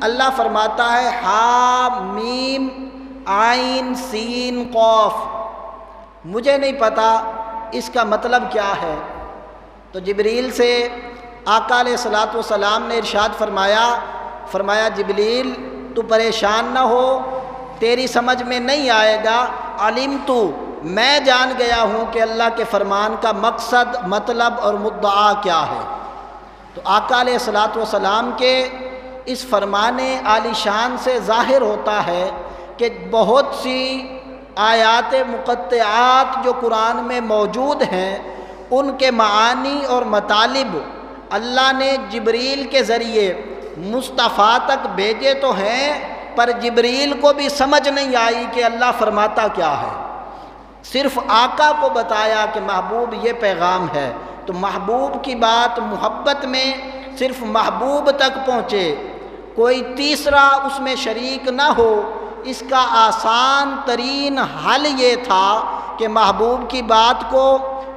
اللہ فرماتا ہے ہا میم عین سین قاف، مجھے نہیں پتہ اس کا مطلب کیا ہے۔ تو جبریل سے آقا علیہ الصلوۃ والسلام نے ارشاد فرمایا جبریل تو پریشان نہ ہو، تیری سمجھ میں نہیں آئے گا، علمت میں جان گیا ہوں کہ اللہ کے فرمان کا مقصد، مطلب اور مدعا کیا ہے۔ تو آقا علیہ الصلوۃ والسلام کے اس فرمان عالی شان سے ظاہر ہوتا ہے کہ بہت سی آیات مقطعات جو قرآن میں موجود ہیں ان کے معانی اور مطالب اللہ نے جبریل کے ذریعے مصطفیٰ تک بھیجے تو ہیں، پر جبریل کو بھی سمجھ نہیں آئی کہ اللہ فرماتا کیا ہے۔ صرف آقا کو بتایا کہ محبوب یہ پیغام ہے، تو محبوب کی بات محبت میں صرف محبوب تک پہنچے، کوئی تیسرا اس میں شریک نہ ہو، اس کا آسان ترین حل یہ تھا کہ محبوب کی بات کو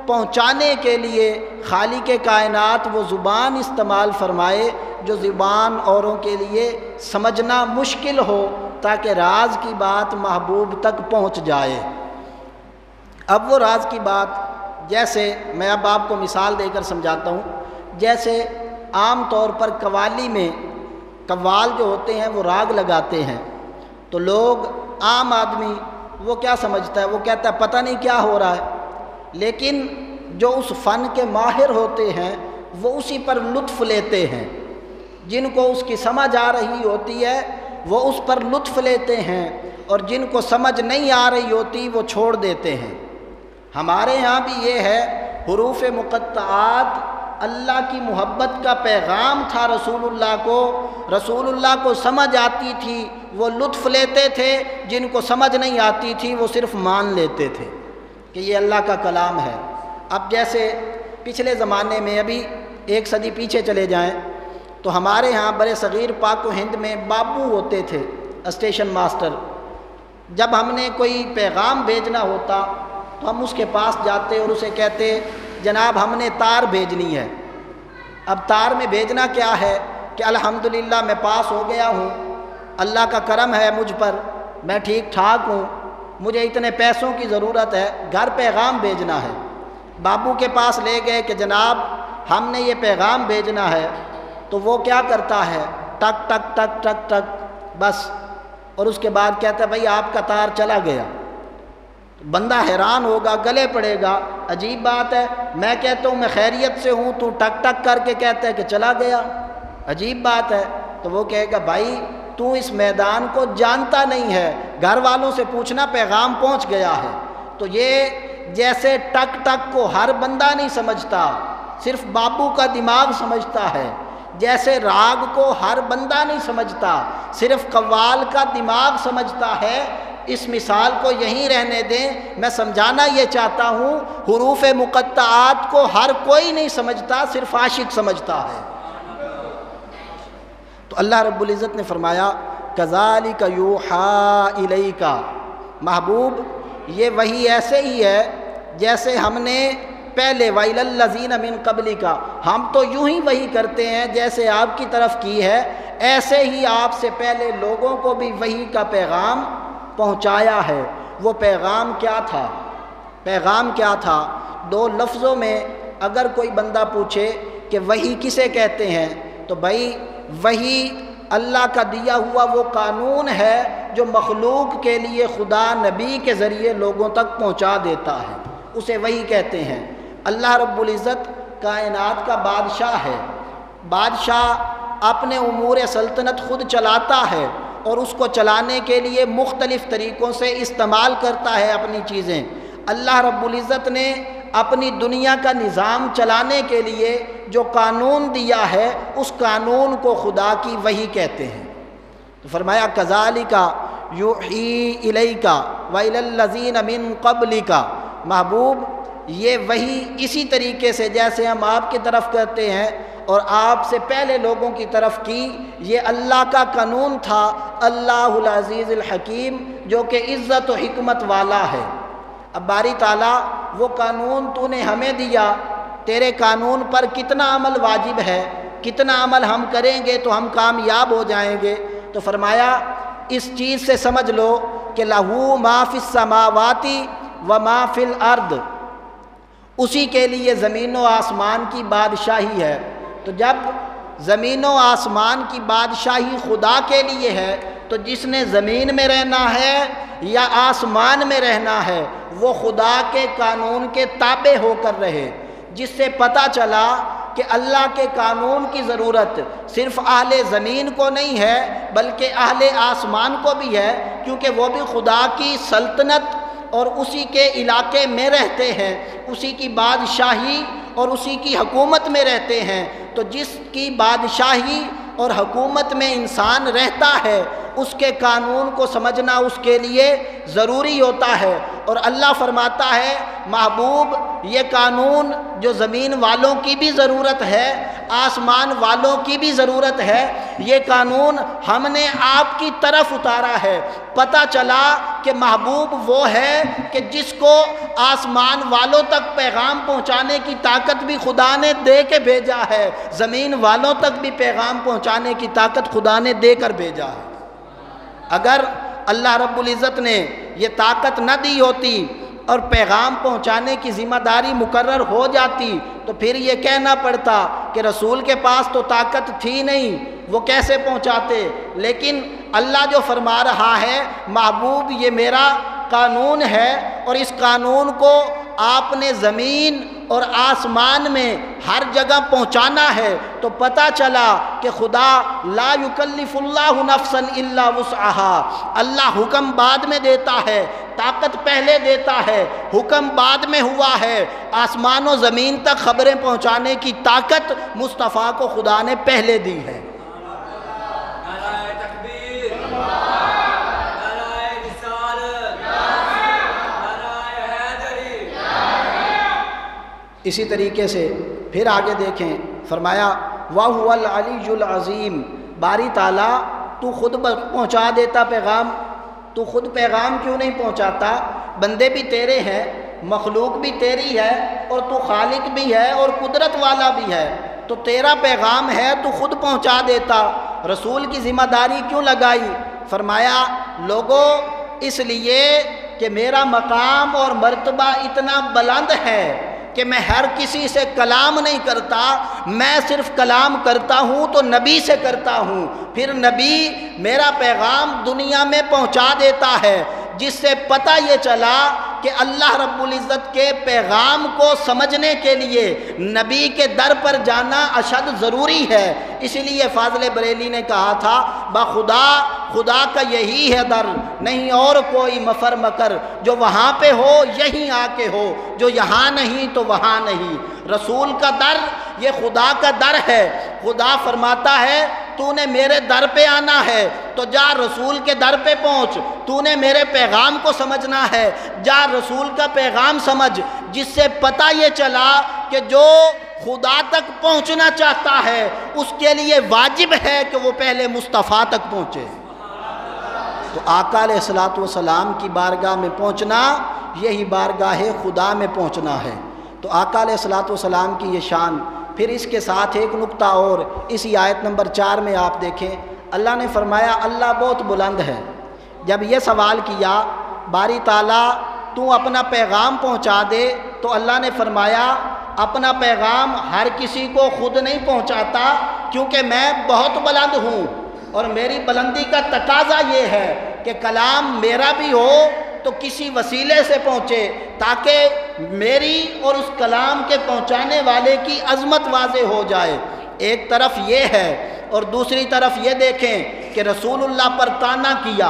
پہنچانے کے لیے خالق کائنات وہ زبان استعمال فرمائے جو زبان اوروں کے لیے سمجھنا مشکل ہو، تاکہ راز کی بات محبوب تک پہنچ جائے۔ اب وہ راز کی بات، جیسے میں اب آپ کو مثال دے کر سمجھاتا ہوں، جیسے عام طور پر قوالی میں قوال جو ہوتے ہیں وہ راگ لگاتے ہیں، تو لوگ عام آدمی وہ کیا سمجھتا ہے، وہ کہتا ہے پتہ نہیں کیا ہو رہا ہے، لیکن جو اس فن کے ماہر ہوتے ہیں وہ اسی پر لطف لیتے ہیں، جن کو اس کی سمجھ آ رہی ہوتی ہے وہ اس پر لطف لیتے ہیں، اور جن کو سمجھ نہیں آ رہی ہوتی وہ چھوڑ دیتے ہیں۔ ہمارے یہاں بھی یہ ہے، حروف مقطعات اللہ کی محبت کا پیغام تھا، رسول اللہ کو سمجھ آتی تھی وہ لطف لیتے تھے، جن کو سمجھ نہیں آتی تھی وہ صرف مان لیتے تھے کہ یہ اللہ کا کلام ہے۔ اب جیسے پچھلے زمانے میں، ابھی 1 صدی پیچھے چلے جائیں تو ہمارے ہاں برے صغیر پاک و ہند میں بابو ہوتے تھے، اسٹیشن ماسٹر۔ جب ہم نے کوئی پیغام بھیجنا ہوتا تو ہم اس کے پاس جاتے اور اسے کہتے جناب ہم نے تار بھیجنی ہے۔ اب تار میں بھیجنا کیا ہے کہ الحمدللہ میں پاس ہو گیا ہوں، اللہ کا کرم ہے مجھ پر، میں ٹھیک ٹھاک ہوں، مجھے اتنے پیسوں کی ضرورت ہے، گھر پیغام بھیجنا ہے۔ بابو کے پاس لے گئے کہ جناب ہم نے یہ پیغام بھیجنا ہے، تو وہ کیا کرتا ہے، ٹک ٹک ٹک ٹک ٹک بس، اور اس کے بعد کہتا ہے بھائی آپ کا تار چلا گیا۔ بندہ حیران ہوگا، گلے پڑے گا، عجیب بات ہے، میں کہتا ہوں میں خیریت سے ہوں، تو ٹک ٹک کر کے کہتا ہے کہ چلا گیا، عجیب بات ہے۔ تو وہ کہے گا بھائی تو اس میدان کو جانتا نہیں ہے، گھر والوں سے پوچھنا پیغام پہنچ گیا ہے۔ تو یہ جیسے ٹک ٹک کو ہر بندہ نہیں سمجھتا، صرف بابو کا دماغ سمجھتا ہے، جیسے راگ کو ہر بندہ نہیں سمجھتا، صرف قوال کا دماغ سمجھتا ہے۔ اس مثال کو یہیں رہنے دیں، میں سمجھانا یہ چاہتا ہوں حروف مقطعات کو ہر کوئی نہیں سمجھتا، صرف عاشق سمجھتا ہے۔ تو اللہ رب العزت نے فرمایا کذالک یوحیٰ الیک، محبوب یہ وحی ایسے ہی ہے جیسے ہم نے پہلے وَإِلَى الَّذِينَ مِن قَبْلِكَ، ہم تو یوں ہی وحی کرتے ہیں جیسے آپ کی طرف کی ہے، ایسے ہی آپ سے پہلے لوگوں کو بھی وحی کا پیغام پہنچایا ہے۔ وہ پیغام کیا تھا؟ پیغام کیا تھا؟ 2 لفظوں میں اگر کوئی بندہ پوچھے کہ وحی کسے کہتے ہیں، تو بھائی وحی اللہ کا دیا ہوا وہ قانون ہے جو مخلوق کے لیے خدا نبی کے ذریعے لوگوں تک پہنچا دیتا ہے، اسے وحی کہتے ہیں۔ اللہ رب العزت کائنات کا بادشاہ ہے، بادشاہ اپنے امور سلطنت خود چلاتا ہے، اور اس کو چلانے کے لیے مختلف طریقوں سے استعمال کرتا ہے اپنی چیزیں۔ اللہ رب العزت نے اپنی دنیا کا نظام چلانے کے لیے جو قانون دیا ہے، اس قانون کو خدا کی وحی کہتے ہیں۔ تو فرمایا کذالک یوحی الیک وإلی الذین من قبلک، محبوب یہ وحی اسی طریقے سے جیسے ہم آپ کی طرف کرتے ہیں اور آپ سے پہلے لوگوں کی طرف کی، یہ اللہ کا قانون تھا، اللہ العزیز الحکیم جو کہ عزت و حکمت والا ہے۔ اب باری تعالیٰ وہ قانون تو نے ہمیں دیا، تیرے قانون پر کتنا عمل واجب ہے، کتنا عمل ہم کریں گے تو ہم کامیاب ہو جائیں گے؟ تو فرمایا اس چیز سے سمجھ لو کہ لہو ما فی السماوات و ما فی الارض، اسی کے لیے زمین و آسمان کی بادشاہی ہے۔ تو جب زمین و آسمان کی بادشاہی خدا کے لیے ہے تو جس نے زمین میں رہنا ہے یا آسمان میں رہنا ہے وہ خدا کے قانون کے تابع ہو کر رہے، جس سے پتہ چلا کہ اللہ کے قانون کی ضرورت صرف اہل زمین کو نہیں ہے بلکہ اہل آسمان کو بھی ہے، کیونکہ وہ بھی خدا کی سلطنت اور اسی کے علاقے میں رہتے ہیں، اسی کی بادشاہی اور اسی کی حکومت میں رہتے ہیں۔ تو جس کی بادشاہی اور حکومت میں انسان رہتا ہے اس کے قانون کو سمجھنا اس کے لیے ضروری ہوتا ہے۔ اور اللہ فرماتا ہے محبوب یہ قانون جو زمین والوں کی بھی ضرورت ہے، آسمان والوں کی بھی ضرورت ہے، یہ قانون ہم نے آپ کی طرف اتارا ہے۔ پتہ چلا کہ محبوب وہ ہے کہ جس کو آسمان والوں تک پیغام پہنچانے کی طاقت بھی خدا نے دے کے بھیجا ہے، زمین والوں تک بھی پیغام پہنچانے کی طاقت خدا نے دے کر بھیجا ہے۔ اگر اللہ رب العزت نے یہ طاقت نہ دی ہوتی اور پیغام پہنچانے کی ذمہ داری مقرر ہو جاتی تو پھر یہ کہنا پڑتا کہ رسول کے پاس تو طاقت تھی نہیں، وہ کیسے پہنچاتے؟ لیکن اللہ جو فرما رہا ہے محبوب یہ میرا قانون ہے اور اس قانون کو آپ نے زمین اور آسمان میں ہر جگہ پہنچانا ہے، تو پتہ چلا کہ خدا لا یکلف اللہ نفسا الا وسعها، اللہ حکم بعد میں دیتا ہے، طاقت پہلے دیتا ہے، حکم بعد میں ہوا ہے۔ آسمان و زمین تک خبریں پہنچانے کی طاقت مصطفیٰ کو خدا نے پہلے دی ہے۔ اسی طریقے سے پھر آگے دیکھیں، فرمایا وَهُوَ الْعَلِيُّ الْعَظِيمُ، باری تعالیٰ تو خود پہنچا دیتا پیغام، تو خود پیغام کیوں نہیں پہنچاتا؟ بندے بھی تیرے ہیں، مخلوق بھی تیری ہے اور تو خالق بھی ہے اور قدرت والا بھی ہے، تو تیرا پیغام ہے تو خود پہنچا دیتا، رسول کی ذمہ داری کیوں لگائی؟ فرمایا لوگوں اس لیے کہ میرا مقام اور مرتبہ اتنا بلند ہے کہ میں ہر کسی سے کلام نہیں کرتا، میں صرف کلام کرتا ہوں تو نبی سے کرتا ہوں، پھر نبی میرا پیغام دنیا میں پہنچا دیتا ہے، جس سے پتہ یہ چلا کہ اللہ رب العزت کے پیغام کو سمجھنے کے لیے نبی کے در پر جانا اشد ضروری ہے۔ اسی لیے فاضل بریلی نے کہا تھا بخدا خدا کا یہی ہے در، نہیں اور کوئی مفر مکر، جو وہاں پہ ہو یہیں آ کے ہو، جو یہاں نہیں تو وہاں نہیں۔ رسول کا در یہ خدا کا در ہے، خدا فرماتا ہے تو نے میرے در پہ آنا ہے تو جا رسول کے در پہ پہنچ، تو نے میرے پیغام کو سمجھنا ہے جا رسول کا پیغام سمجھ، جس سے پتہ یہ چلا کہ جو خدا تک پہنچنا چاہتا ہے اس کے لیے واجب ہے کہ وہ پہلے مصطفیٰ تک پہنچے۔ تو آقا علیہ الصلوۃ والسلام کی بارگاہ میں پہنچنا یہی بارگاہ خدا میں پہنچنا ہے۔ تو آقا علیہ الصلوۃ والسلام کی یہ شان۔ پھر اس کے ساتھ ایک نقطہ اور اسی آیت نمبر 4 میں آپ دیکھیں، اللہ نے فرمایا اللہ بہت بلند ہے۔ جب یہ سوال کیا باری تعالیٰ تو اپنا پیغام پہنچا دے تو اللہ نے فرمایا اپنا پیغام ہر کسی کو خود نہیں پہنچاتا، کیونکہ میں بہت بلند ہوں اور میری بلندی کا تقاضا یہ ہے کہ کلام میرا بھی ہو تو کسی وسیلے سے پہنچے تاکہ میری اور اس کلام کے پہنچانے والے کی عظمت واضح ہو جائے۔ ایک طرف یہ ہے اور دوسری طرف یہ دیکھیں کہ رسول اللہ پر طعنہ کیا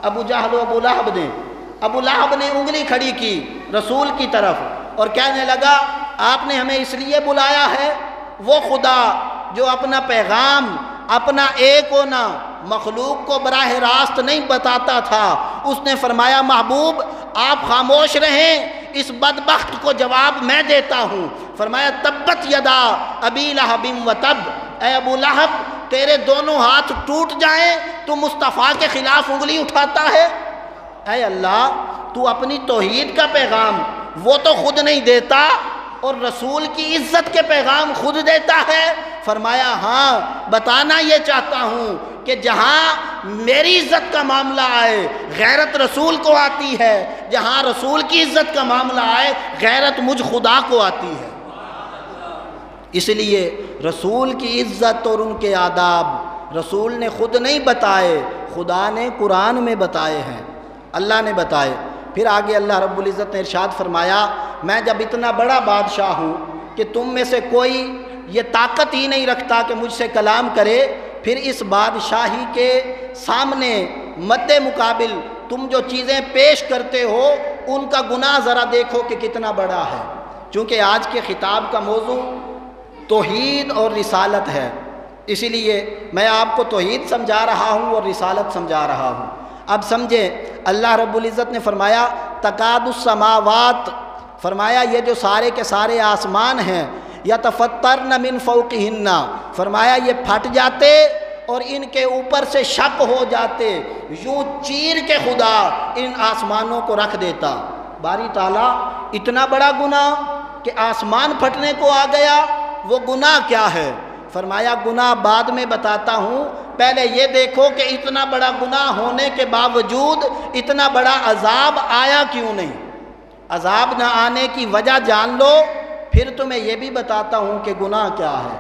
ابو جہل و ابو لہب نے۔ ابو لہب نے انگلی کھڑی کی رسول کی طرف اور کہنے لگا آپ نے ہمیں اس لیے بلایا ہے، وہ خدا جو اپنا پیغام اپنا ایک ہونا مخلوق کو براہ راست نہیں بتاتا تھا، اس نے فرمایا محبوب آپ خاموش رہیں، اس بدبخت کو جواب میں دیتا ہوں۔ فرمایا تبت یدا ابی لہب و تب، اے ابو لہب تیرے دونوں ہاتھ ٹوٹ جائیں تو مصطفیٰ کے خلاف انگلی اٹھاتا ہے۔ اے اللہ تو اپنی توحید کا پیغام وہ تو خود نہیں دیتا، اور رسول کی عزت کے پیغام خود دیتا ہے؟ فرمایا ہاں، بتانا یہ چاہتا ہوں کہ جہاں میری عزت کا معاملہ آئے غیرت رسول کو آتی ہے، جہاں رسول کی عزت کا معاملہ آئے غیرت مجھ خدا کو آتی ہے۔ اس لیے رسول کی عزت اور ان کے آداب رسول نے خود نہیں بتائے، خدا نے قرآن میں بتائے ہیں، اللہ نے بتائے۔ پھر آگے اللہ رب العزت نے ارشاد فرمایا، میں جب اتنا بڑا بادشاہ ہوں کہ تم میں سے کوئی یہ طاقت ہی نہیں رکھتا کہ مجھ سے کلام کرے، پھر اس بادشاہی کے سامنے مد مقابل تم جو چیزیں پیش کرتے ہو ان کا گناہ ذرا دیکھو کہ کتنا بڑا ہے۔ چونکہ آج کے خطاب کا موضوع توحید اور رسالت ہے، اسی لیے میں آپ کو توحید سمجھا رہا ہوں اور رسالت سمجھا رہا ہوں۔ اب سمجھیں، اللہ رب العزت نے فرمایا تکاد السماوات، فرمایا یہ جو سارے کے سارے آسمان ہیں، یتفطرن من فوقہن، فرمایا یہ پھٹ جاتے اور ان کے اوپر سے شق ہو جاتے، یوں چیر کے خدا ان آسمانوں کو رکھ دیتا۔ باری تعالیٰ اتنا بڑا گناہ کہ آسمان پھٹنے کو آ گیا، وہ گناہ کیا ہے؟ فرمایا گناہ بعد میں بتاتا ہوں، پہلے یہ دیکھو کہ اتنا بڑا گناہ ہونے کے باوجود اتنا بڑا عذاب آیا کیوں نہیں؟ عذاب نہ آنے کی وجہ جان لو، پھر تمہیں یہ بھی بتاتا ہوں کہ گناہ کیا ہے۔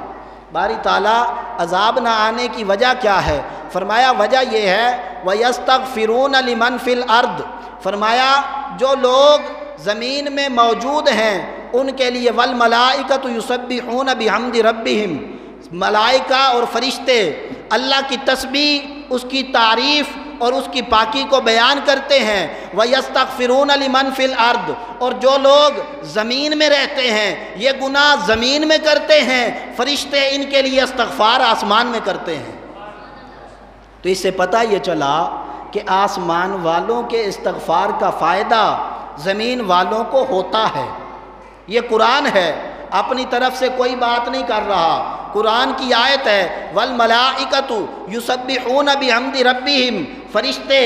باری تعالیٰ عذاب نہ آنے کی وجہ کیا ہے؟ فرمایا وجہ یہ ہے وَيَسْتَغْفِرُونَ لِمَنْ فِي الْأَرْضِ، فرمایا جو لوگ زمین میں موجود ہیں ان کے لیے وَالْمَلَائِكَةُ يُسَبِّحُونَ بِحَمْدِ رَبِّهِمْ، ملائکہ اور فرشتے اللہ کی تسبیح، اس کی تعریف اور اس کی پاکی کو بیان کرتے ہیں۔ وَيَسْتَغْفِرُونَ لِمَنْ فِي الْأَرْضِ، اور جو لوگ زمین میں رہتے ہیں یہ گناہ زمین میں کرتے ہیں، فرشتے ان کے لیے استغفار آسمان میں کرتے ہیں۔ تو اس سے پتہ یہ چلا کہ آسمان والوں کے استغفار کا فائدہ زمین والوں کو ہوتا ہے۔ یہ قرآن ہے، اپنی طرف سے کوئی بات نہیں کر رہا، قرآن کی آیت ہے وَالْمَلَائِكَةُ يُسَبِّحُونَ بِحَمْدِ رَبِّهِمْ، فرشتے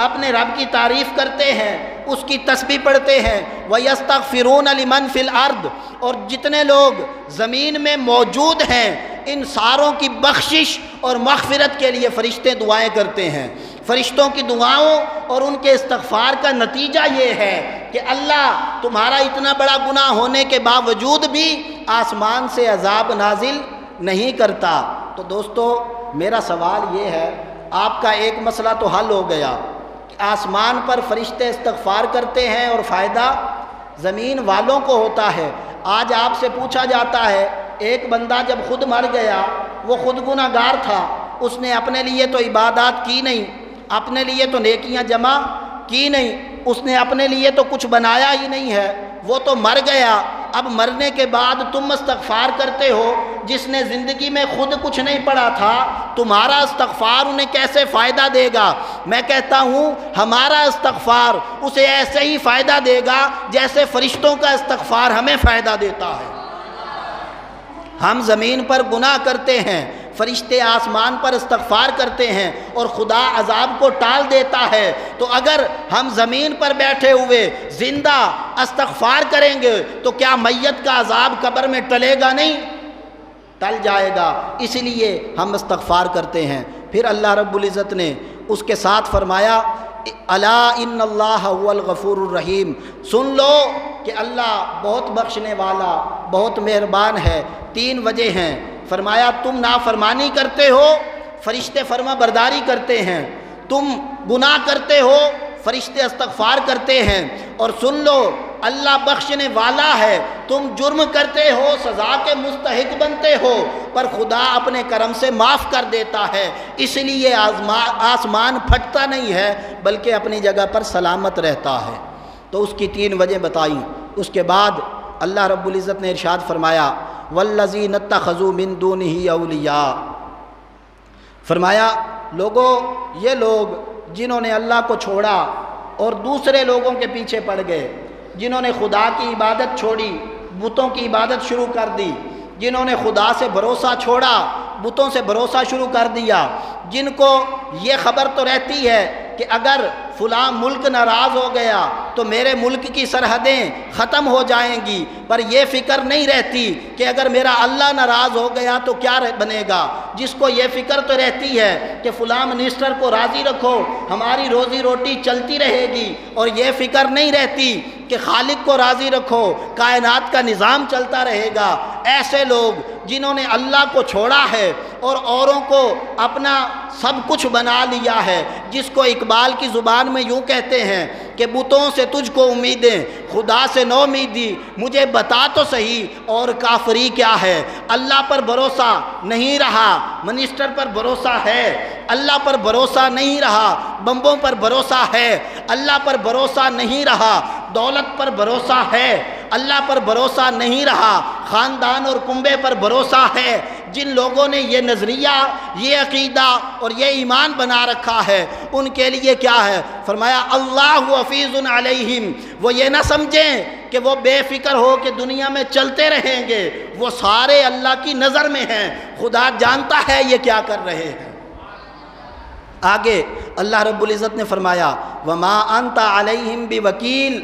اپنے رب کی تعریف کرتے ہیں، اس کی تسبیح پڑھتے ہیں۔ وَيَسْتَغْفِرُونَ لِمَنْ فِي الْأَرْضِ، اور جتنے لوگ زمین میں موجود ہیں ان ساروں کی بخشش اور مغفرت کے لیے فرشتے دعائیں کرتے ہیں۔ فرشتوں کی دعاؤں اور ان کے استغفار کا نتیجہ یہ ہے کہ اللہ تمہارا اتنا بڑا گناہ ہونے کے باوجود بھی آسمان سے عذاب نازل نہیں کرتا۔ تو دوستو میرا سوال یہ ہے، آپ کا ایک مسئلہ تو حل ہو گیا کہ آسمان پر فرشتے استغفار کرتے ہیں اور فائدہ زمین والوں کو ہوتا ہے۔ آج آپ سے پوچھا جاتا ہے، ایک بندہ جب خود مر گیا، وہ خود گناہ گار تھا، اس نے اپنے لیے تو عبادات کی نہیں، اپنے لیے تو نیکیاں جمع کی نہیں، اس نے اپنے لیے تو کچھ بنایا ہی نہیں ہے، وہ تو مر گیا۔ اب مرنے کے بعد تم استغفار کرتے ہو، جس نے زندگی میں خود کچھ نہیں پڑھا تھا، تمہارا استغفار انہیں کیسے فائدہ دے گا؟ میں کہتا ہوں ہمارا استغفار اسے ایسے ہی فائدہ دے گا جیسے فرشتوں کا استغفار ہمیں فائدہ دیتا ہے۔ ہم زمین پر گناہ کرتے ہیں، فرشتے آسمان پر استغفار کرتے ہیں اور خدا عذاب کو ٹال دیتا ہے۔ تو اگر ہم زمین پر بیٹھے ہوئے زندہ استغفار کریں گے تو کیا میت کا عذاب قبر میں ٹلے گا؟ نہیں ٹل جائے گا، اس لیے ہم استغفار کرتے ہیں۔ پھر اللہ رب العزت نے اس کے ساتھ فرمایا الا ان اللہ هو الغفور الرحیم، سن لو کہ اللہ بہت بخشنے والا بہت مہربان ہے۔ تین وجہ ہیں، فرمایا تم نافرمانی کرتے ہو، فرشتے فرما برداری کرتے ہیں، تم گناہ کرتے ہو، فرشتے استغفار کرتے ہیں، اور سن لو اللہ بخشنے والا ہے، تم جرم کرتے ہو، سزا کے مستحق بنتے ہو، پر خدا اپنے کرم سے معاف کر دیتا ہے، اس لیے آسمان پھٹتا نہیں ہے بلکہ اپنی جگہ پر سلامت رہتا ہے۔ تو اس کی تین وجہ بتائی۔ اس کے بعد اللہ رب العزت نے ارشاد فرمایا وَالَّذِينَ اتَّخَذُوا مِن دُونِهِ أَوْلِيَاءَ، فرمایا لوگوں یہ لوگ جنہوں نے اللہ کو چھوڑا اور دوسرے لوگوں کے پیچھے پڑ گئے، جنہوں نے خدا کی عبادت چھوڑی، بتوں کی عبادت شروع کر دی، جنہوں نے خدا سے بھروسہ چھوڑا، بتوں سے بھروسہ شروع کر دیا، جن کو یہ خبر تو رہتی ہے کہ اگر فلاں ملک ناراض ہو گیا تو میرے ملک کی سرحدیں ختم ہو جائیں گی، پر یہ فکر نہیں رہتی کہ اگر میرا اللہ ناراض ہو گیا تو کیا بنے گا۔ جس کو یہ فکر تو رہتی ہے کہ فلاں منسٹر کو راضی رکھو، ہماری روزی روٹی چلتی رہے گی، اور یہ فکر نہیں رہتی کہ خالق کو راضی رکھو، کائنات کا نظام چلتا رہے گا۔ ایسے لوگ جنہوں نے اللہ کو چھوڑا ہے اور اوروں کو اپنا سب کچھ بنا لیا ہے، جس کو اقبال کی زبان میں یوں کہتے ہیں کہ بتوں سے تجھ کو امیدیں، خدا سے نو امیدی، مجھے بتا تو صحیح اور کافری کیا ہے۔ اللہ پر بھروسہ نہیں رہا، منسٹر پر بھروسہ ہے، اللہ پر بھروسہ نہیں رہا، بمبوں پر بھروسہ ہے، اللہ پر بھروسہ نہیں رہا، دولت پر بھروسہ ہے، اللہ پر بھروسہ نہیں رہا، خاندان اور کنبے پر بھروسہ ہے۔ جن لوگوں نے یہ نظریہ، یہ عقیدہ اور یہ ایمان بنا رکھا ہے، ان کے لیے کیا ہے؟ فرمایا اللہ حفیظ علیہم، وہ یہ نہ سمجھیں کہ وہ بے فکر ہو کہ دنیا میں چلتے رہیں گے، وہ سارے اللہ کی نظر میں ہیں، خدا جانتا ہے یہ کیا کر رہے ہیں۔ آگے اللہ رب العزت نے فرمایا وما انت علیہم بوکیل،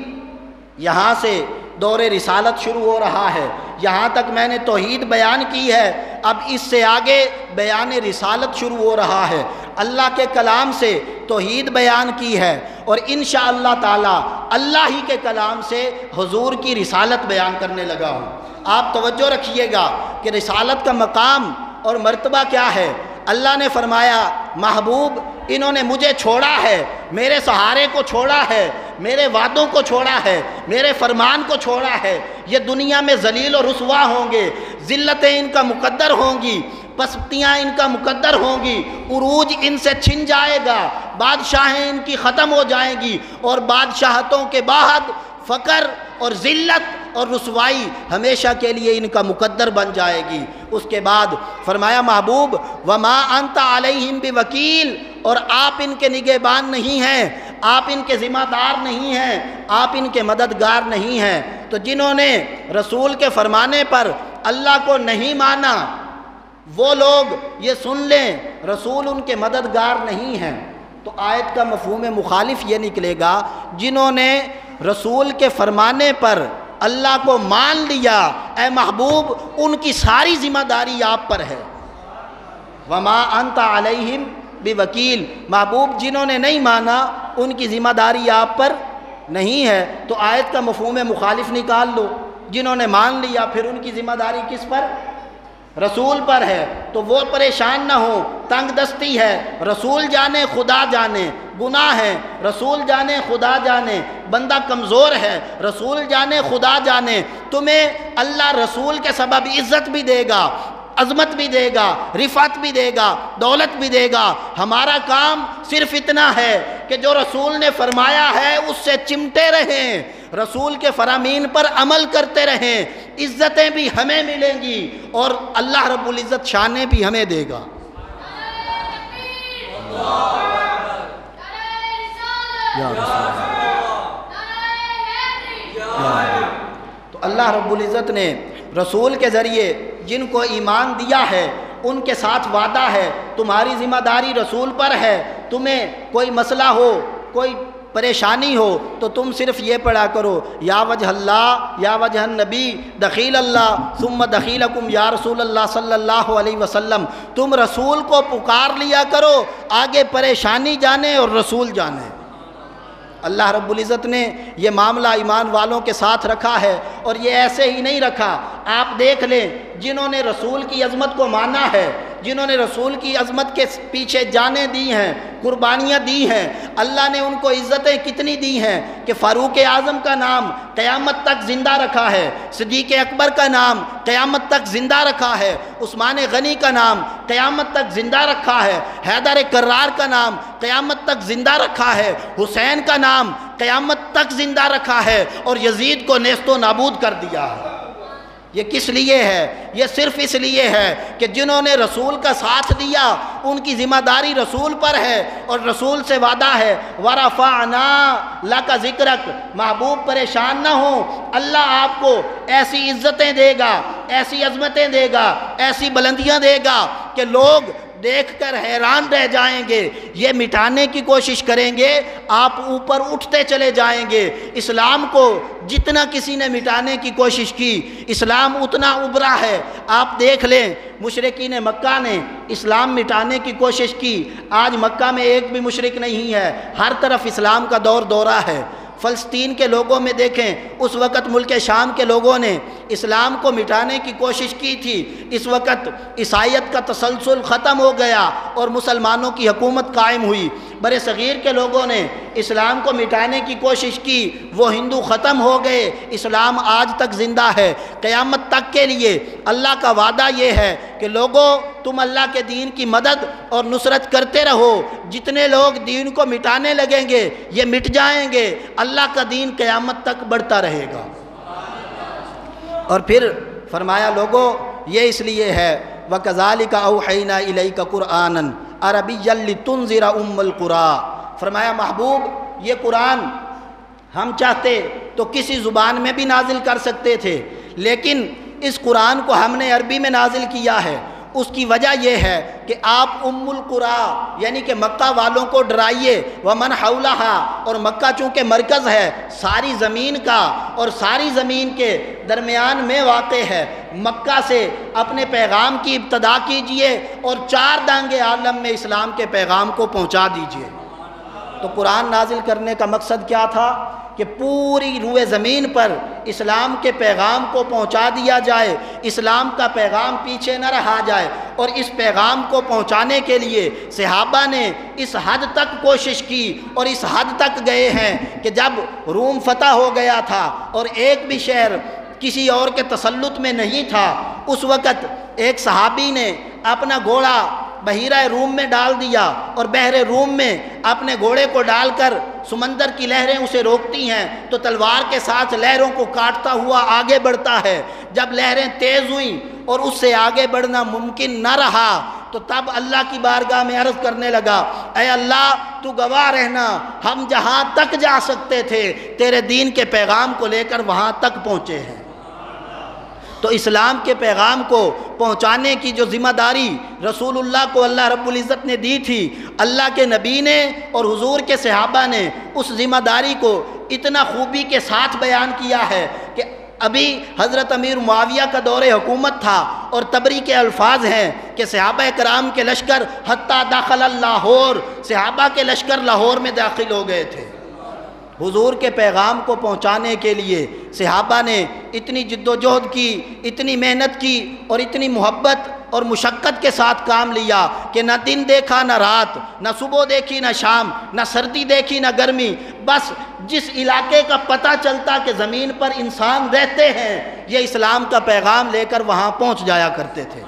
یہاں سے دور رسالت شروع ہو رہا ہے۔ یہاں تک میں نے توحید بیان کی ہے، اب اس سے آگے بیان رسالت شروع ہو رہا ہے۔ اللہ کے کلام سے توحید بیان کی ہے، اور انشاءاللہ تعالی اللہ ہی کے کلام سے حضور کی رسالت بیان کرنے لگا ہوں۔ آپ توجہ رکھیے گا کہ رسالت کا مقام اور مرتبہ کیا ہے۔ اللہ نے فرمایا محبوب انہوں نے مجھے چھوڑا ہے، میرے سہارے کو چھوڑا ہے، میرے وعدوں کو چھوڑا ہے، میرے فرمان کو چھوڑا ہے، یہ دنیا میں ذلیل و رسوا ہوں گے، ذلتیں ان کا مقدر ہوں گی، پستیاں ان کا مقدر ہوں گی، عروج ان سے چھن جائے گا، بادشاہیں ان کی ختم ہو جائیں گی، اور بادشاہتوں کے بعد فقر اور ذلت اور رسوائی ہمیشہ کے لیے ان کا مقدر بن جائے گی۔ اس کے بعد فرمایا محبوب وما انت علیہم بوکیل، اور آپ ان کے نگہبان نہیں ہیں، آپ ان کے ذمہ دار نہیں ہیں، آپ ان کے مددگار نہیں ہیں۔ تو جنہوں نے رسول کے فرمانے پر اللہ کو نہیں مانا، وہ لوگ یہ سن لیں رسول ان کے مددگار نہیں ہیں۔ تو آیت کا مفہوم مخالف یہ نکلے گا جنہوں نے رسول کے فرمانے پر اللہ کو مان لیا، اے محبوب ان کی ساری ذمہ داری آپ پر ہے۔ وما انت علیہم بوکیل، محبوب جنہوں نے نہیں مانا ان کی ذمہ داری آپ پر نہیں ہے۔ تو آیت کا مفہوم مخالف نکال لو، جنہوں نے مان لیا پھر ان کی ذمہ داری کس پر؟ رسول پر ہے، تو وہ پریشان نہ ہو، تنگ دستی ہے، رسول جانے خدا جانے، گناہ ہے، رسول جانے خدا جانے، بندہ کمزور ہے، رسول جانے خدا جانے، تمہیں اللہ رسول کے سبب عزت بھی دے گا، عظمت بھی دے گا، رفعت بھی دے گا، دولت بھی دے گا۔ ہمارا کام صرف اتنا ہے کہ جو رسول نے فرمایا ہے اس سے چمٹے رہیں، رسول کے فرامین پر عمل کرتے رہیں، عزتیں بھی ہمیں ملیں گی اور اللہ رب العزت شانیں بھی ہمیں دے گا۔ تو اللہ رب العزت نے رسول کے ذریعے جن کو ایمان دیا ہے ان کے ساتھ وعدہ ہے تمہاری ذمہ داری رسول پر ہے، تمہیں کوئی مسئلہ ہو، کوئی پریشانی ہو تو تم صرف یہ پڑھا کرو یا وجہ اللہ یا وجہ النبی دخیل اللہ ثم دخیلکم یا رسول اللہ صلی اللہ علیہ وسلم، تم رسول کو پکار لیا کرو، آگے پریشانی جانے اور رسول جانے۔ اللہ رب العزت نے یہ معاملہ ایمان والوں کے ساتھ رکھا ہے، اور یہ ایسے ہی نہیں رکھا۔ آپ دیکھ لیں جنہوں نے رسول کی عظمت کو مانا ہے، جنہوں نے رسول کی عظمت کے پیچھے جانیں دی ہیں، قربانیاں دی ہیں، اللہ نے ان کو عزتیں کتنی دی ہیں کہ فاروق اعظم کا نام قیامت تک زندہ رکھا ہے، صدیق اکبر کا نام قیامت تک زندہ رکھا ہے، عثمان غنی کا نام قیامت تک زندہ رکھا ہے، حیدر کرار کا نام قیامت تک زندہ رکھا ہے، حسین کا نام قیامت تک زندہ رکھا ہے، اور یزید کو نیست و نابود کر دیا ہے۔ یہ کس لیے ہے؟ یہ صرف اس لیے ہے کہ جنہوں نے رسول کا ساتھ دیا ان کی ذمہ داری رسول پر ہے، اور رسول سے وعدہ ہے وَرَفَعْنَا لَكَ ذِكْرَكَ، محبوب پریشان نہ ہو، اللہ آپ کو ایسی عزتیں دے گا، ایسی عظمتیں دے گا، ایسی بلندیاں دے گا کہ لوگ دیکھ کر حیران رہ جائیں گے۔ یہ مٹانے کی کوشش کریں گے، آپ اوپر اٹھتے چلے جائیں گے۔ اسلام کو جتنا کسی نے مٹانے کی کوشش کی، اسلام اتنا ابھرا ہے۔ آپ دیکھ لیں، مشرکین مکہ نے اسلام مٹانے کی کوشش کی، آج مکہ میں ایک بھی مشرک نہیں ہے، ہر طرف اسلام کا دور دورہ ہے۔ فلسطین کے لوگوں میں دیکھیں، اس وقت ملک شام کے لوگوں نے اسلام کو مٹانے کی کوشش کی تھی، اس وقت عیسائیت کا تسلسل ختم ہو گیا اور مسلمانوں کی حکومت قائم ہوئی۔ برے صغیر کے لوگوں نے اسلام کو مٹانے کی کوشش کی، وہ ہندو ختم ہو گئے، اسلام آج تک زندہ ہے۔ قیامت تک کے لیے اللہ کا وعدہ یہ ہے کہ لوگوں، تم اللہ کے دین کی مدد اور نصرت کرتے رہو۔ جتنے لوگ دین کو مٹانے لگیں گے یہ مٹ جائیں گے، اللہ کا دین قیامت تک بڑھتا رہے گا۔ اور پھر فرمایا لوگوں یہ اس لیے ہے وَكَذَلِكَ أَوْحَيْنَا إِلَيْكَ قُرْآنًا عَرَبِيًّا لِتُنذِرَ أُمَّ الْقُرَىٰ۔ فرمایا محبوب یہ قرآن ہم چاہتے تو کسی زبان میں بھی نازل کر سکتے تھے، لیکن اس قرآن کو ہم نے عربی میں نازل کیا ہے۔ اس کی وجہ یہ ہے کہ آپ ام القریٰ یعنی کہ مکہ والوں کو ڈرائیے، ومن حولہا، اور مکہ چونکہ مرکز ہے ساری زمین کا اور ساری زمین کے درمیان میں واقع ہے، مکہ سے اپنے پیغام کی ابتدا کیجئے اور 4 دانگے عالم میں اسلام کے پیغام کو پہنچا دیجئے۔ تو قرآن نازل کرنے کا مقصد کیا تھا کہ پوری روئے زمین پر اسلام کے پیغام کو پہنچا دیا جائے، اسلام کا پیغام پیچھے نہ رہا جائے۔ اور اس پیغام کو پہنچانے کے لیے صحابہ نے اس حد تک کوشش کی اور اس حد تک گئے ہیں کہ جب روم فتح ہو گیا تھا اور ایک بھی شہر کسی اور کے تسلط میں نہیں تھا، اس وقت ایک صحابی نے اپنا گھوڑا بحیرہ روم میں ڈال دیا اور بحر روم میں اپنے گھوڑے کو ڈال کر سمندر کی لہریں اسے روکتی ہیں تو تلوار کے ساتھ لہروں کو کاٹتا ہوا آگے بڑھتا ہے۔ جب لہریں تیز ہوئیں اور اس سے آگے بڑھنا ممکن نہ رہا تو تب اللہ کی بارگاہ میں عرض کرنے لگا، اے اللہ تو گواہ رہنا، ہم جہاں تک جا سکتے تھے تیرے دین کے پیغام کو لے کر وہاں تک پہنچے ہیں۔ تو اسلام کے پیغام کو پہنچانے کی جو ذمہ داری رسول اللہ کو اللہ رب العزت نے دی تھی، اللہ کے نبی نے اور حضور کے صحابہ نے اس ذمہ داری کو اتنا خوبی کے ساتھ بیان کیا ہے کہ ابھی حضرت امیر معاویہ کا دور حکومت تھا اور تبری کے الفاظ ہیں کہ صحابہ کرام کے لشکر حتیٰ داخل لاہور، صحابہ کے لشکر لاہور میں داخل ہو گئے تھے۔ حضور کے پیغام کو پہنچانے کے لیے صحابہ نے اتنی جد و جہد کی، اتنی محنت کی اور اتنی محبت اور مشقت کے ساتھ کام لیا کہ نہ دن دیکھا نہ رات، نہ صبح دیکھی نہ شام، نہ سردی دیکھی نہ گرمی، بس جس علاقے کا پتہ چلتا کہ زمین پر انسان رہتے ہیں یہ اسلام کا پیغام لے کر وہاں پہنچ جایا کرتے تھے۔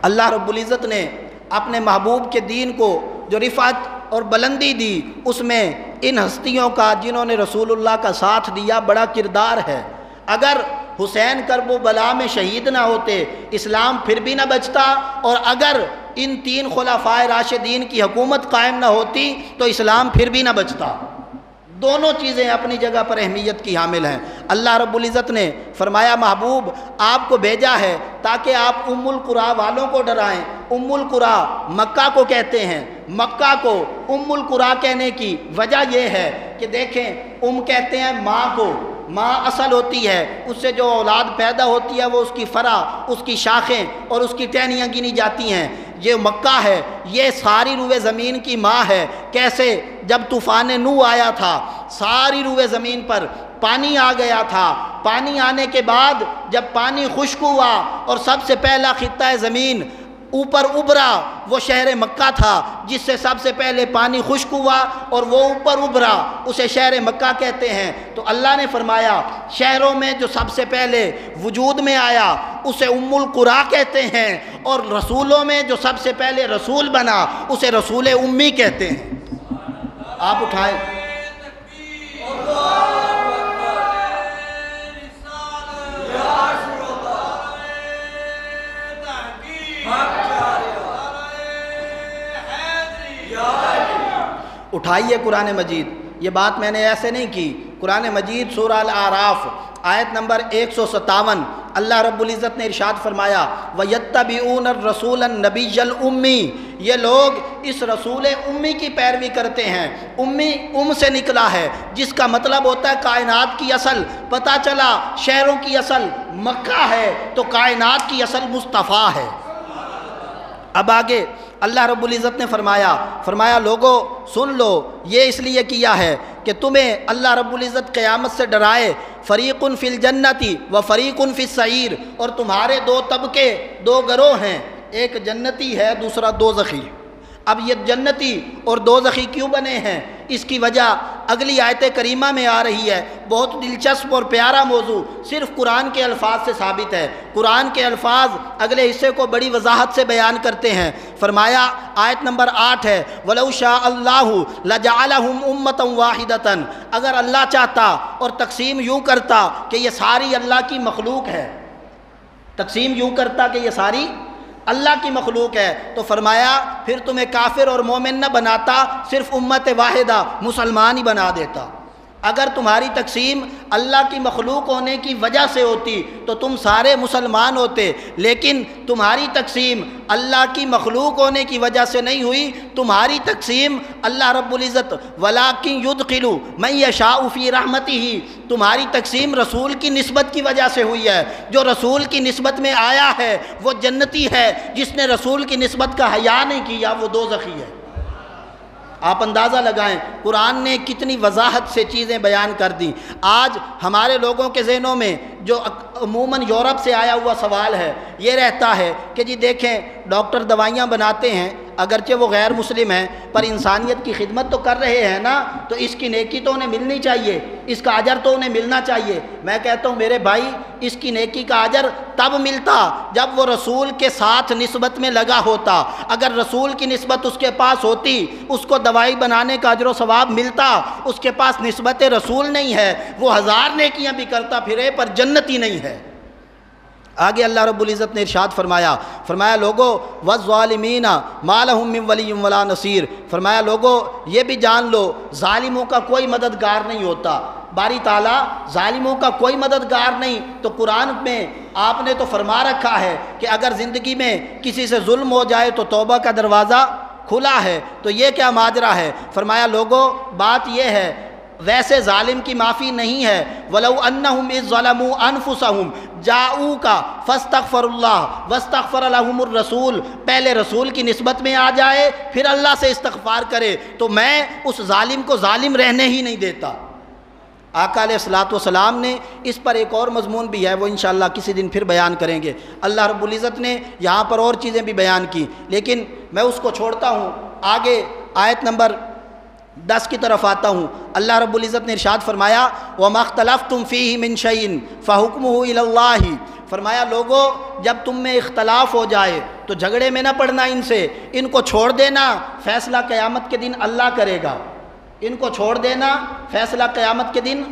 اللہ رب العزت نے اپنے محبوب کے دین کو جو رفعت اور بلندی دی، اس میں ان ہستیوں کا جنہوں نے رسول اللہ کا ساتھ دیا بڑا کردار ہے۔ اگر حسین کرب و بلا میں شہید نہ ہوتے اسلام پھر بھی نہ بچتا، اور اگر ان 3 خلفائے راشدین کی حکومت قائم نہ ہوتی تو اسلام پھر بھی نہ بچتا۔ دونوں چیزیں اپنی جگہ پر اہمیت کی حامل ہیں۔ اللہ رب العزت نے فرمایا محبوب آپ کو بھیجا ہے تاکہ آپ ام القریٰ والوں کو ڈرائیں۔ ام القریٰ مکہ کو کہتے ہیں۔ مکہ کو ام القریٰ کہنے کی وجہ یہ ہے کہ دیکھیں ام کہتے ہیں ماں کو، ماں اصل ہوتی ہے، اس سے جو اولاد پیدا ہوتی ہے وہ اس کی فرع، اس کی شاخیں اور اس کی ٹہنیاں گنی جاتی ہیں۔ یہ مکہ ہے، یہ ساری روئے زمین کی ماں ہے۔ کیسے؟ جب طوفان نوح آیا تھا ساری روئے زمین پر پانی آ گیا تھا، پانی آنے کے بعد جب پانی خشک ہوا اور سب سے پہلا خطہ زمین اوپر ابھرا وہ شہر مکہ تھا، جس سے سب سے پہلے پانی خشک ہوا اور وہ اوپر ابھرا، اسے شہر مکہ کہتے ہیں۔ تو اللہ نے فرمایا شہروں میں جو سب سے پہلے وجود میں آیا اسے ام القریٰ کہتے ہیں، اور رسولوں میں جو سب سے پہلے رسول بنا اسے رسول امی کہتے ہیں۔ آپ اٹھائیں۔ اٹھائیے قرآن مجید یہ بات میں نے ایسے نہیں کی۔ قرآن مجید سورہ الاعراف آیت نمبر 157 اللہ رب العزت نے ارشاد فرمایا وَيَتَّبِعُونَ الرَّسُولَ النَّبِيَّ الْأُمِّيَّ، یہ لوگ اس رسول امی کی پیروی کرتے ہیں۔ امی سے نکلا ہے، جس کا مطلب ہوتا ہے کائنات کی اصل۔ پتہ چلا شہروں کی اصل مکہ ہے تو کائنات کی اصل مصطفیٰ ہے۔ اب آگے اللہ رب العزت نے فرمایا لوگو سن لو، یہ اس لیے کیا ہے کہ تمہیں اللہ رب العزت قیامت سے ڈرائے۔ فریقٌ فی الجنۃ و فریقٌ فی السعیر، اور تمہارے دو طبقے، دو گروہ ہیں، ایک جنتی ہے دوسرا دوزخی۔ اب یہ جنتی اور دوزخی کیوں بنے ہیں، اس کی وجہ اگلی آیت کریمہ میں آ رہی ہے۔ بہت دلچسپ اور پیارا موضوع صرف قرآن کے الفاظ سے ثابت ہے۔ قرآن کے الفاظ اگلے حصے کو بڑی وضاحت سے بیان کرتے ہیں۔ فرمایا آیت نمبر 8 ہے وَلَوْ شَاءَ اللَّهُ لَجَعَلَهُمْ أُمَّةً وَاحِدَةً، اگر اللہ چاہتا اور تقسیم یوں کرتا کہ یہ ساری اللہ کی مخلوق ہے، تقسیم یوں کرتا کہ یہ ساری اللہ کی مخلوق ہے، تو فرمایا پھر تمہیں کافر اور مومن نہ بناتا، صرف امت واحدہ مسلمان ہی بنا دیتا۔ اگر تمہاری تقسیم اللہ کی مخلوق ہونے کی وجہ سے ہوتی تو تم سارے مسلمان ہوتے، لیکن تمہاری تقسیم اللہ کی مخلوق ہونے کی وجہ سے نہیں ہوئی، تمہاری تقسیم اللہ رب العزت وَلَٰكِن يُدْخِلُ مَن يَشَاءُ فِي رَحْمَتِهِ، تمہاری تقسیم رسول کی نسبت کی وجہ سے ہوئی ہے۔ جو رسول کی نسبت میں آیا ہے وہ جنتی ہے، جس نے رسول کی نسبت کا حیا نہیں کیا وہ دوزخی ہے۔ آپ اندازہ لگائیں قرآن نے کتنی وضاحت سے چیزیں بیان کر دیں۔ آج ہمارے لوگوں کے ذہنوں میں جو عموماً یورپ سے آیا ہوا سوال ہے یہ رہتا ہے کہ جی دیکھیں ڈاکٹر دوائیاں بناتے ہیں، اگرچہ وہ غیر مسلم ہیں پر انسانیت کی خدمت تو کر رہے ہیں نا، تو اس کی نیکی تو انہیں ملنی چاہیے، اس کا اجر تو انہیں ملنا چاہیے۔ میں کہتا ہوں میرے بھائی اس کی نیکی کا اجر تب ملتا جب وہ رسول کے ساتھ نسبت میں لگا ہوتا۔ اگر رسول کی نسبت اس کے پاس ہوتی اس کو دوائی بنانے کا اجر و ثواب ملتا، اس کے پاس نسبت رسول نہیں ہے، وہ 1000 نیکیاں بھی کرتا پھرے پر جنتی نہیں ہے۔ آگے اللہ رب العزت نے ارشاد فرمایا لوگو والظالمین ما لہم من ولی ولا نصیر، فرمایا لوگو یہ بھی جان لو ظالموں کا کوئی مددگار نہیں ہوتا۔ باری تعالیٰ ظالموں کا کوئی مددگار نہیں، تو قرآن میں آپ نے تو فرما رکھا ہے کہ اگر زندگی میں کسی سے ظلم ہو جائے تو توبہ کا دروازہ کھلا ہے، تو یہ کیا ماجرا ہے؟ فرمایا لوگو بات یہ ہے ویسے ظالم کی معافی نہیں ہے۔ وَلَوْ أَنَّهُمْ إِذ ظَلَمُوا أَنفُسَهُمْ جَاءُوكَ فَاسْتَغْفَرُوا اللَّهَ وَاسْتَغْفَرَ لَهُمُ الرَّسُولُ، پہلے رسول کی نسبت میں آ جائے پھر اللہ سے استغفار کرے تو میں اس ظالم کو ظالم رہنے ہی نہیں دیتا۔ آقا علیہ الصلوۃ والسلام نے اس پر ایک اور مضمون بھی ہے، وہ انشاءاللہ کسی دن پھر بیان کریں گے۔ اللہ رب العزت نے یہاں پر اور چیزیں بھی بیان کی، لیکن میں اس کو چھوڑتا ہوں، آگے آیت نمبر 10 کی طرف آتا ہوں۔ اللہ رب العزت نے ارشاد فرمایا وَمَا اخْتَلَفْتُمْ فِيهِ مِنْ شَيْءٍ فَحُكْمُهُ إِلَى اللَّهِ، فرمایا لوگو جب تم میں اختلاف ہو جائے تو جھگڑے میں نہ پڑنا ان سے، ان کو چھوڑ دینا، فیصلہ قیامت کے دن اللہ کرے گا۔ ان کو چھوڑ دینا، فیصلہ قیامت کے دن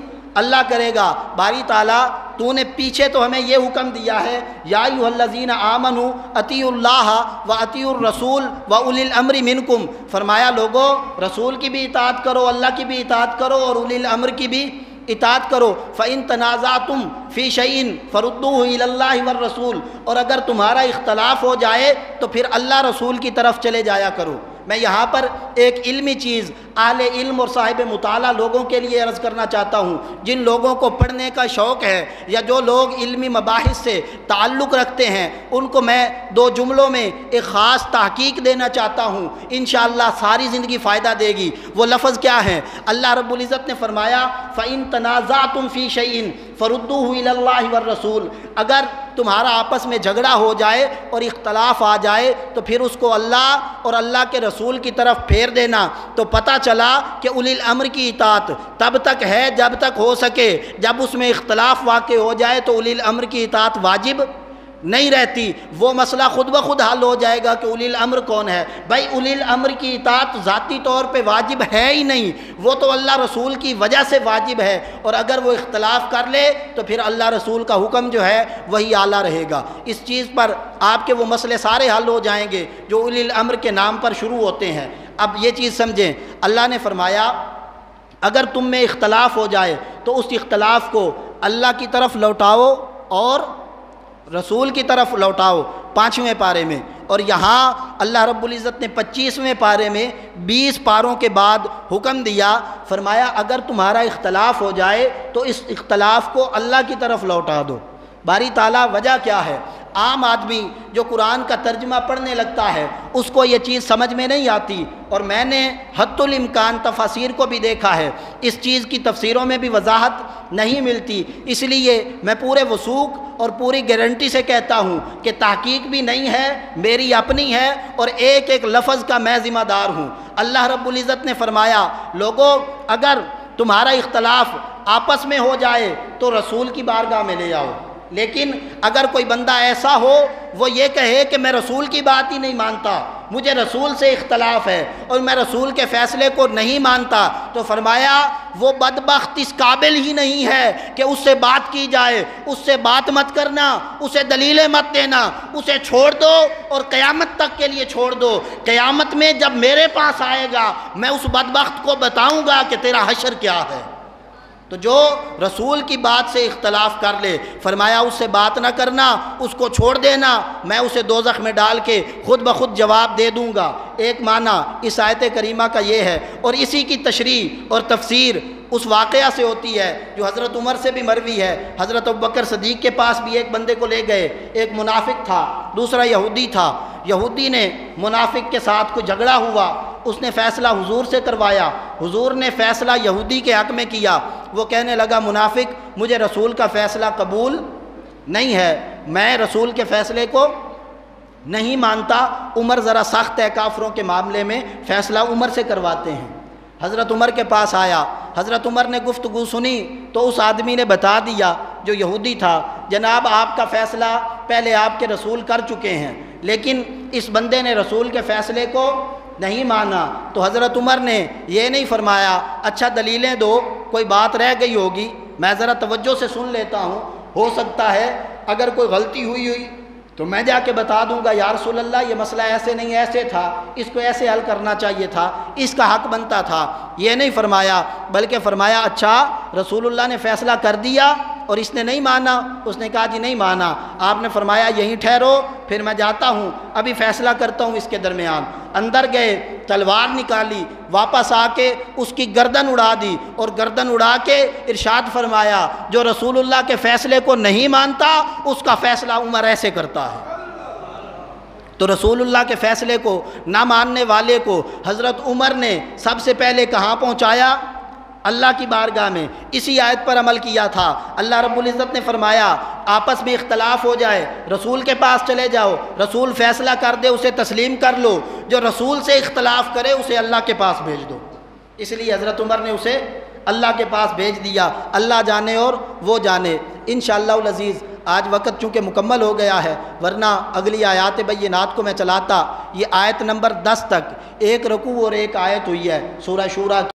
اللہ کرے گا۔ باری تعالیٰ تو نے پیچھے تو ہمیں یہ حکم دیا ہے یا ایھا الذین آمنوا اطیعوا اللہ و اطیعوا الرسول و اولی الامر منکم، فرمایا لوگو رسول کی بھی اطاعت کرو، اللہ کی بھی اطاعت کرو اور اولی الامر کی بھی اطاعت کرو۔ فَإِن تَنَازَعْتُمْ فِي شَيْءٍ فَرُدُّوهُ إِلَى اللَّهِ وَالرَّسُولِ، اور اگر تمہارا اختلاف ہو جائے تو پھر اللہ رسول کی طرف چلے جایا کرو۔ میں یہاں پر ایک علمی چیز اہل علم اور صاحب مطالعہ لوگوں کے لیے عرض کرنا چاہتا ہوں، جن لوگوں کو پڑھنے کا شوق ہے یا جو لوگ علمی مباحث سے تعلق رکھتے ہیں ان کو میں 2 جملوں میں ایک خاص تحقیق دینا چاہتا ہوں، انشاءاللہ ساری زندگی فائدہ دے گی۔ وہ لفظ کیا ہیں؟ اللہ رب العزت نے فرمایا فَإِن تَنَازَعْتُمْ فِي شَيْءٍ فَرُدُّوهُ إِلَى اللَّهِ وَالرَّسُولِ، اگر تمہارا آپس میں جھگڑا ہو جائے اور اختلاف آ جائے تو پھر اس کو اللہ اور اللہ کے رسول کی طرف پھیر دینا۔ تو پتہ چلا کہ اولی الامر کی اطاعت تب تک ہے جب تک ہو سکے، جب اس میں اختلاف واقع ہو جائے تو اولی الامر کی اطاعت واجب نہیں رہتی، وہ مسئلہ خود بخود حل ہو جائے گا کہ اولی الامر کون ہے۔ بھائی اولی الامر کی اطاعت ذاتی طور پہ واجب ہے ہی نہیں، وہ تو اللہ رسول کی وجہ سے واجب ہے، اور اگر وہ اختلاف کر لے تو پھر اللہ رسول کا حکم جو ہے وہی اعلیٰ رہے گا۔ اس چیز پر آپ کے وہ مسئلے سارے حل ہو جائیں گے جو اولی الامر کے نام پر شروع ہوتے ہیں۔ اب یہ چیز سمجھیں، اللہ نے فرمایا اگر تم میں اختلاف ہو جائے تو اس اختلاف کو اللہ کی طرف لوٹاؤ اور رسول کی طرف لوٹاؤ، 5ویں پارے میں۔ اور یہاں اللہ رب العزت نے 25ویں پارے میں 20 پاروں کے بعد حکم دیا، فرمایا اگر تمہارا اختلاف ہو جائے تو اس اختلاف کو اللہ کی طرف لوٹا دو۔ باری تعالیٰ وجہ کیا ہے؟ عام آدمی جو قرآن کا ترجمہ پڑھنے لگتا ہے اس کو یہ چیز سمجھ میں نہیں آتی، اور میں نے حتی الامکان تفاسیر کو بھی دیکھا ہے، اس چیز کی تفسیروں میں بھی وضاحت نہیں ملتی۔ اس لیے میں پورے وثوق اور پوری گارنٹی سے کہتا ہوں کہ تحقیق بھی نہیں ہے، میری اپنی ہے، اور ایک ایک لفظ کا میں ذمہ دار ہوں۔ اللہ رب العزت نے فرمایا لوگوں اگر تمہارا اختلاف آپس میں ہو جائے تو رسول کی بارگاہ میں لے آؤ، لیکن اگر کوئی بندہ ایسا ہو وہ یہ کہے کہ میں رسول کی بات ہی نہیں مانتا، مجھے رسول سے اختلاف ہے اور میں رسول کے فیصلے کو نہیں مانتا، تو فرمایا وہ بدبخت اس قابل ہی نہیں ہے کہ اس سے بات کی جائے، اس سے بات مت کرنا، اسے دلیلیں مت دینا، اسے چھوڑ دو اور قیامت تک کے لیے چھوڑ دو۔ قیامت میں جب میرے پاس آئے گا میں اس بدبخت کو بتاؤں گا کہ تیرا حشر کیا ہے۔ تو جو رسول کی بات سے اختلاف کر لے، فرمایا اس سے بات نہ کرنا، اس کو چھوڑ دینا، میں اسے دوزخ میں ڈال کے خود بخود جواب دے دوں گا۔ ایک معنی اس آیت کریمہ کا یہ ہے، اور اسی کی تشریح اور تفسیر اس واقعہ سے ہوتی ہے جو حضرت عمر سے بھی مروی ہے۔ حضرت ابوبکر صدیق کے پاس بھی ایک بندے کو لے گئے، ایک منافق تھا، دوسرا یہودی تھا۔ یہودی نے منافق کے ساتھ کوئی جھگڑا ہوا، اس نے فیصلہ حضور سے کروایا، حضور نے فیصلہ یہودی کے حق میں کیا۔ وہ کہنے لگا منافق مجھے رسول کا فیصلہ قبول نہیں ہے، میں رسول کے فیصلے کو نہیں مانتا۔ عمر ذرا سخت ہے کافروں کے معاملے میں، فیصلہ عمر سے کرواتے ہیں۔ حضرت عمر کے پاس آیا، حضرت عمر نے گفتگو سنی تو اس آدمی نے بتا دیا جو یہودی تھا، جناب آپ کا فیصلہ پہلے آپ کے رسول کر چکے ہیں، لیکن اس بندے نے رسول کے فیصلے کو نہیں مانا۔ تو حضرت عمر نے یہ نہیں فرمایا اچھا دلیلیں دو، کوئی بات رہ گئی ہوگی میں ذرا توجہ سے سن لیتا ہوں، ہو سکتا ہے اگر کوئی غلطی ہوئی تو میں جا کے بتا دوں گا یا رسول اللہ یہ مسئلہ ایسے نہیں ایسے تھا، اس کو ایسے حل کرنا چاہیے تھا، اس کا حق بنتا تھا۔ یہ نہیں فرمایا، بلکہ فرمایا اچھا رسول اللہ نے فیصلہ کر دیا اور اس نے نہیں مانا؟ اس نے کہا جی نہیں مانا۔ آپ نے فرمایا یہیں ٹھہرو، پھر میں جاتا ہوں، ابھی فیصلہ کرتا ہوں اس کے درمیان۔ اندر گئے، تلوار نکالی، واپس آ کے اس کی گردن اڑا دی، اور گردن اڑا کے ارشاد فرمایا جو رسول اللہ کے فیصلے کو نہیں مانتا اس کا فیصلہ عمر ایسے کرتا ہے۔ تو رسول اللہ کے فیصلے کو نہ ماننے والے کو حضرت عمر نے سب سے پہلے کہاں پہنچایا؟ اللہ کی بارگاہ میں۔ اسی آیت پر عمل کیا تھا۔ اللہ رب العزت نے فرمایا آپس میں اختلاف ہو جائے رسول کے پاس چلے جاؤ، رسول فیصلہ کر دے اسے تسلیم کر لو، جو رسول سے اختلاف کرے اسے اللہ کے پاس بھیج دو۔ اس لیے حضرت عمر نے اسے اللہ کے پاس بھیج دیا، اللہ جانے اور وہ جانے۔ انشاءاللہ العزیز آج وقت چونکہ مکمل ہو گیا ہے، ورنہ اگلی آیات بینات کو میں چلاتا۔ یہ آیت نمبر 10 تک ایک رکوع اور ایک آیت ہوئی ہے سورہ شورا کی۔